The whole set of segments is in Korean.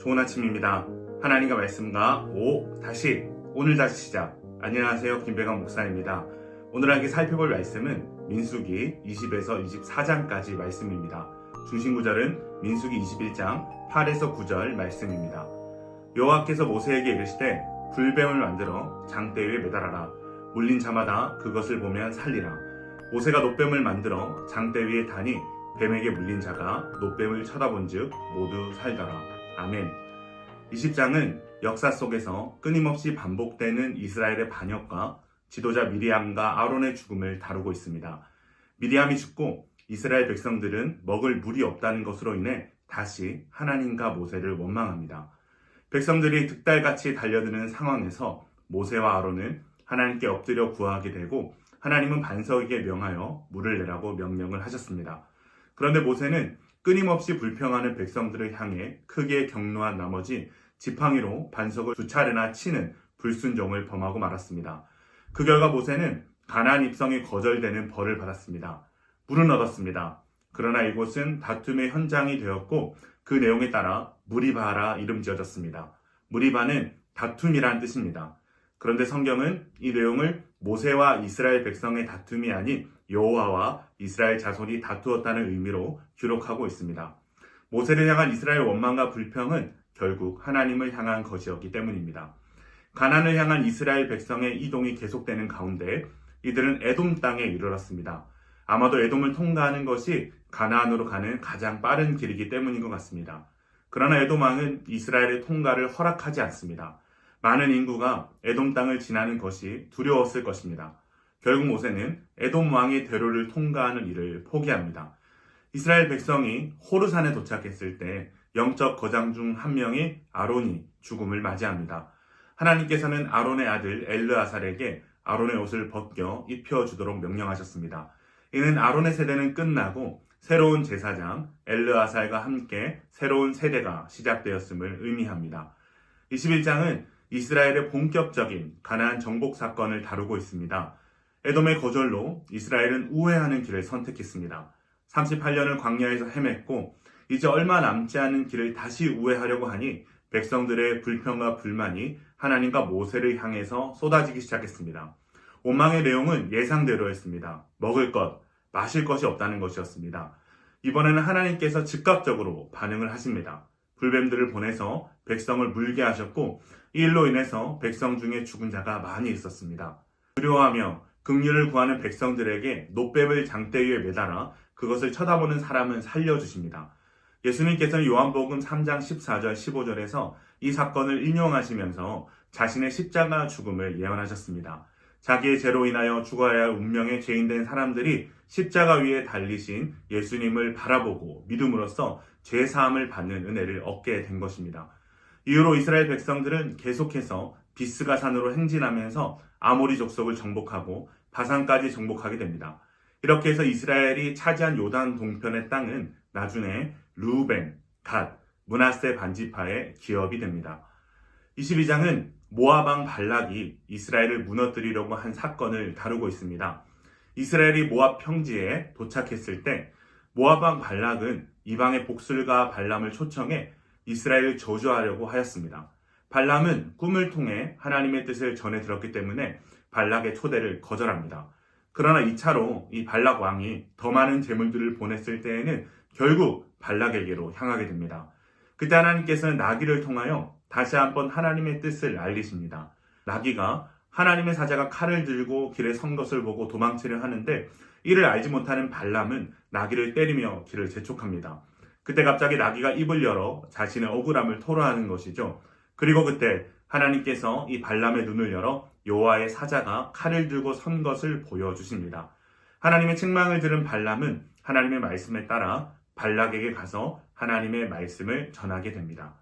좋은 아침입니다. 하나님과 말씀과 오늘 다시 시작. 안녕하세요. 김배강 목사입니다. 오늘 함께 살펴볼 말씀은 민수기 20에서 24장까지 말씀입니다. 중심 구절은 민수기 21장 8에서 9절 말씀입니다. 여호와께서 모세에게 이르시되 불뱀을 만들어 장대 위에 매달아라. 물린 자마다 그것을 보면 살리라. 모세가 놋뱀을 만들어 장대 위에 다니 뱀에게 물린 자가 놋뱀을 쳐다본즉 모두 살더라. 아멘. 20장은 역사 속에서 끊임없이 반복되는 이스라엘의 반역과 지도자 미리암과 아론의 죽음을 다루고 있습니다. 미리암이 죽고 이스라엘 백성들은 먹을 물이 없다는 것으로 인해 다시 하나님과 모세를 원망합니다. 백성들이 득달같이 달려드는 상황에서 모세와 아론은 하나님께 엎드려 구하게 되고 하나님은 반석에게 명하여 물을 내라고 명령을 하셨습니다. 그런데 모세는 끊임없이 불평하는 백성들을 향해 크게 격노한 나머지 지팡이로 반석을 2차례나 치는 불순종을 범하고 말았습니다. 그 결과 모세는 가나안 입성이 거절되는 벌을 받았습니다. 물은 얻었습니다. 그러나 이곳은 다툼의 현장이 되었고 그 내용에 따라 무리바라 이름 지어졌습니다. 무리바는 다툼이란 뜻입니다. 그런데 성경은 이 내용을 모세와 이스라엘 백성의 다툼이 아닌 여호와와 이스라엘 자손이 다투었다는 의미로 기록하고 있습니다. 모세를 향한 이스라엘 원망과 불평은 결국 하나님을 향한 것이었기 때문입니다. 가나안을 향한 이스라엘 백성의 이동이 계속되는 가운데 이들은 에돔 땅에 이르렀습니다. 아마도 에돔을 통과하는 것이 가나안으로 가는 가장 빠른 길이기 때문인 것 같습니다. 그러나 에돔 왕은 이스라엘의 통과를 허락하지 않습니다. 많은 인구가 에돔 땅을 지나는 것이 두려웠을 것입니다. 결국 모세는 에돔 왕의 대로를 통과하는 일을 포기합니다. 이스라엘 백성이 호르산에 도착했을 때 영적 거장 중 한 명인 아론이 죽음을 맞이합니다. 하나님께서는 아론의 아들 엘르아살에게 아론의 옷을 벗겨 입혀주도록 명령하셨습니다. 이는 아론의 세대는 끝나고 새로운 제사장 엘르아살과 함께 새로운 세대가 시작되었음을 의미합니다. 21장은 이스라엘의 본격적인 가나안 정복 사건을 다루고 있습니다. 에돔의 거절로 이스라엘은 우회하는 길을 선택했습니다. 38년을 광야에서 헤맸고 이제 얼마 남지 않은 길을 다시 우회하려고 하니 백성들의 불평과 불만이 하나님과 모세를 향해서 쏟아지기 시작했습니다. 원망의 내용은 예상대로였습니다. 먹을 것, 마실 것이 없다는 것이었습니다. 이번에는 하나님께서 즉각적으로 반응을 하십니다. 불뱀들을 보내서 백성을 물게 하셨고 이 일로 인해서 백성 중에 죽은 자가 많이 있었습니다. 두려워하며 긍휼을 구하는 백성들에게 놋뱀을 장대 위에 매달아 그것을 쳐다보는 사람은 살려주십니다. 예수님께서는 요한복음 3장 14절 15절에서 이 사건을 인용하시면서 자신의 십자가 죽음을 예언하셨습니다. 자기의 죄로 인하여 죽어야 할 운명의 죄인된 사람들이 십자가 위에 달리신 예수님을 바라보고 믿음으로써 죄사함을 받는 은혜를 얻게 된 것입니다. 이후로 이스라엘 백성들은 계속해서 비스가 산으로 행진하면서 아모리 족속을 정복하고 바산까지 정복하게 됩니다. 이렇게 해서 이스라엘이 차지한 요단 동편의 땅은 나중에 르우벤, 갓, 므낫세 반지파의 기업이 됩니다. 22장은 모압 왕 발락이 이스라엘을 무너뜨리려고 한 사건을 다루고 있습니다. 이스라엘이 모압 평지에 도착했을 때 모압 왕 발락은 이방의 복술과 발람을 초청해 이스라엘을 저주하려고 하였습니다. 발람은 꿈을 통해 하나님의 뜻을 전해 들었기 때문에 발락의 초대를 거절합니다. 그러나 2차로 이 발락 왕이 더 많은 재물들을 보냈을 때에는 결국 발락에게로 향하게 됩니다. 그때 하나님께서는 나귀를 통하여 다시 한번 하나님의 뜻을 알리십니다. 나귀가 하나님의 사자가 칼을 들고 길에 선 것을 보고 도망치려 하는데 이를 알지 못하는 발람은 나귀를 때리며 길을 재촉합니다. 그때 갑자기 나귀가 입을 열어 자신의 억울함을 토로하는 것이죠. 그리고 그때 하나님께서 이 발람의 눈을 열어 여호와의 사자가 칼을 들고 선 것을 보여주십니다. 하나님의 책망을 들은 발람은 하나님의 말씀에 따라 발락에게 가서 하나님의 말씀을 전하게 됩니다.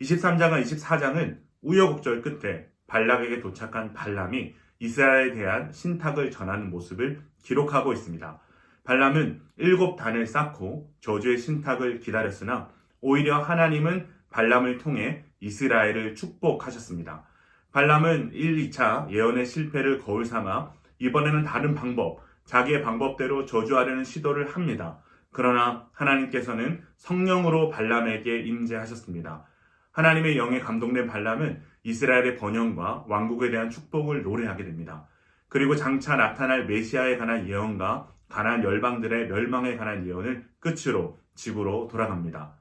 23장과 24장은 우여곡절 끝에 발락에게 도착한 발람이 이스라엘에 대한 신탁을 전하는 모습을 기록하고 있습니다. 발람은 7단을 쌓고 저주의 신탁을 기다렸으나 오히려 하나님은 발람을 통해 이스라엘을 축복하셨습니다. 발람은 1, 2차 예언의 실패를 거울 삼아 이번에는 다른 방법, 자기의 방법대로 저주하려는 시도를 합니다. 그러나 하나님께서는 성령으로 발람에게 임재하셨습니다. 하나님의 영에 감동된 발람은 이스라엘의 번영과 왕국에 대한 축복을 노래하게 됩니다. 그리고 장차 나타날 메시아에 관한 예언과 가나안 열방들의 멸망에 관한 예언을 끝으로 지구로 돌아갑니다.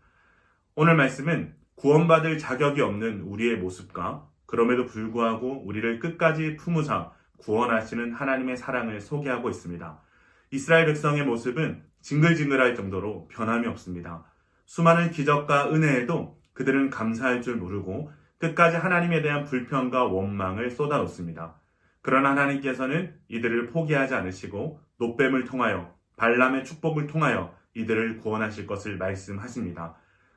오늘 말씀은 구원받을 자격이 없는 우리의 모습과 그럼에도 불구하고 우리를 끝까지 품으사 구원하시는 하나님의 사랑을 소개하고 있습니다. 이스라엘 백성의 모습은 징글징글할 정도로 변함이 없습니다. 수많은 기적과 은혜에도 그들은 감사할 줄 모르고 끝까지 하나님에 대한 불평과 원망을 쏟아놓습니다. 그러나 하나님께서는 이들을 포기하지 않으시고 놋뱀을 통하여 발람의 축복을 통하여 이들을 구원하실 것을 말씀하십니다.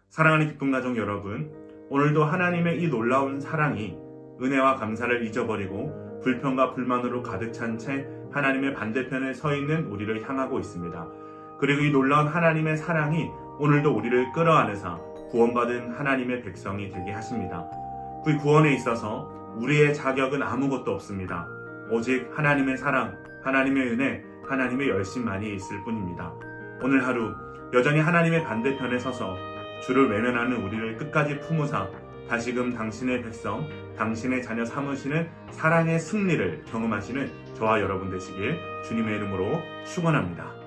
사랑하는 기쁨 가정 여러분, 오늘도 하나님의 이 놀라운 사랑이 은혜와 감사를 잊어버리고 불평과 불만으로 가득 찬 채 하나님의 반대편에 서 있는 우리를 향하고 있습니다. 그리고 이 놀라운 하나님의 사랑이 오늘도 우리를 끌어안으사 구원받은 하나님의 백성이 되게 하십니다. 그 구원에 있어서 우리의 자격은 아무것도 없습니다. 오직 하나님의 사랑, 하나님의 은혜, 하나님의 열심만이 있을 뿐입니다. 오늘 하루 여전히 하나님의 반대편에 서서 주를 외면하는 우리를 끝까지 품으사 다시금 당신의 백성, 당신의 자녀 삼으시는 사랑의 승리를 경험하시는 저와 여러분 되시길 주님의 이름으로 축원합니다.